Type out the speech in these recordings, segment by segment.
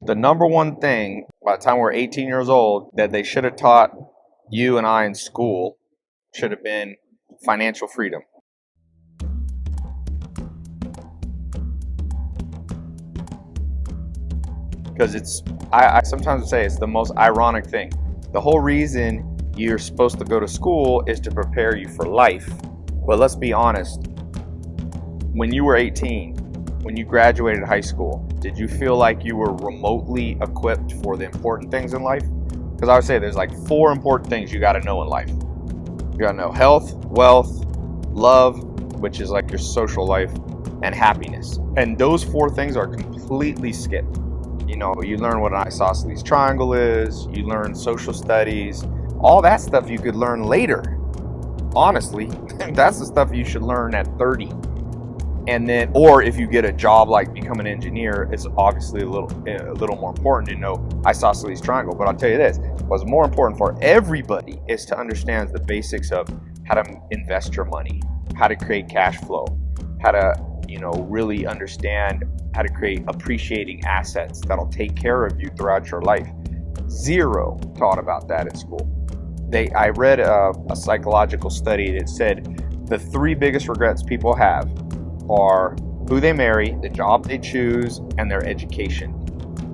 The number one thing by the time we're 18 years old that they should have taught you and I in school should have been financial freedom. Because I sometimes say it's the most ironic thing. The whole reason you're supposed to go to school is to prepare you for life. But let's be honest, when you were 18, when you graduated high school, did you feel like you were remotely equipped for the important things in life? Because I would say there's like 4 important things you got to know in life. You got to know health, wealth, love, which is like your social life, and happiness. And those 4 things are completely skipped. You know, you learn what an isosceles triangle is, you learn social studies, all that stuff you could learn later. Honestly, that's the stuff you should learn at 30. And then, or if you get a job like become an engineer, it's obviously a little more important to know isosceles triangle. But I'll tell you this, what's more important for everybody is to understand the basics of how to invest your money, how to create cash flow, how to, really understand how to create appreciating assets that'll take care of you throughout your life. Zero taught about that at school. I read a psychological study that said the 3 biggest regrets people have are who they marry, the job they choose, and their education.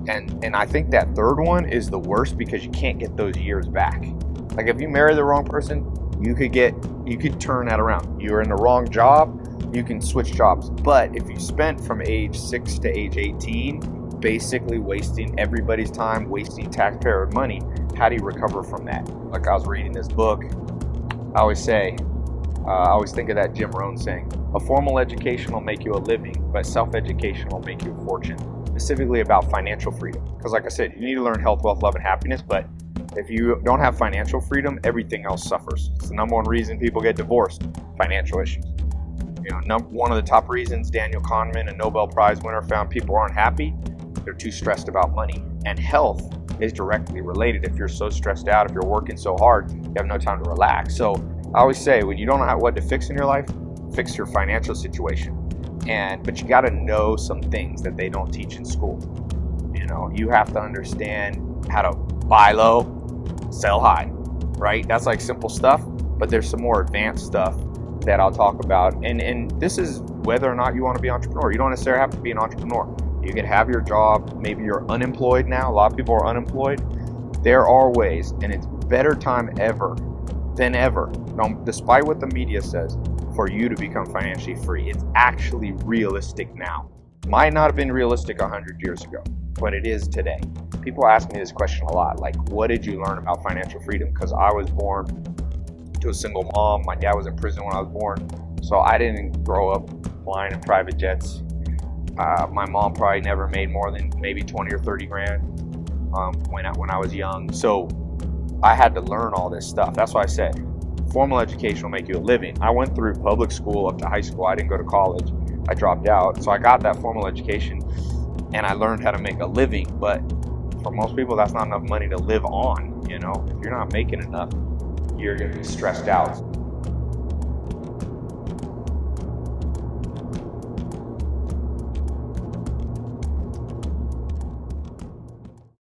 And I think that 3rd one is the worst because you can't get those years back. Like if you marry the wrong person, you could turn that around. You're in the wrong job, you can switch jobs. But if you spent from age 6 to age 18 basically wasting everybody's time, wasting taxpayer money, how do you recover from that? Like I was reading this book, I always think of that Jim Rohn saying, a formal education will make you a living, but self-education will make you a fortune. Specifically about financial freedom. Because like I said, you need to learn health, wealth, love, and happiness, but if you don't have financial freedom, everything else suffers. It's the number one reason people get divorced, financial issues. One of the top reasons Daniel Kahneman, a Nobel Prize winner, found people aren't happy, they're too stressed about money. And health is directly related. If you're so stressed out, if you're working so hard, you have no time to relax. So I always say, when you don't know what to fix in your life, fix your financial situation. But you got to know some things that they don't teach in school. You have to understand how to buy low, sell high, right? That's like simple stuff, but there's some more advanced stuff that I'll talk about. And this is whether or not you want to be an entrepreneur. You don't necessarily have to be an entrepreneur. You can have your job. Maybe you're unemployed now. A lot of people are unemployed. There are ways, and it's better time ever than ever, despite what the media says, for you to become financially free. It's actually realistic now. Might not have been realistic 100 years ago, but it is today. People ask me this question a lot, like, what did you learn about financial freedom? Because I was born to a single mom. My dad was in prison when I was born, so I didn't grow up flying in private jets. My mom probably never made more than maybe 20 or 30 grand when I was young. So I had to learn all this stuff. That's why I said formal education will make you a living. I went through public school up to high school. I didn't go to college. I dropped out. So I got that formal education and I learned how to make a living. But for most people, that's not enough money to live on. If you're not making enough, you're going to be stressed out.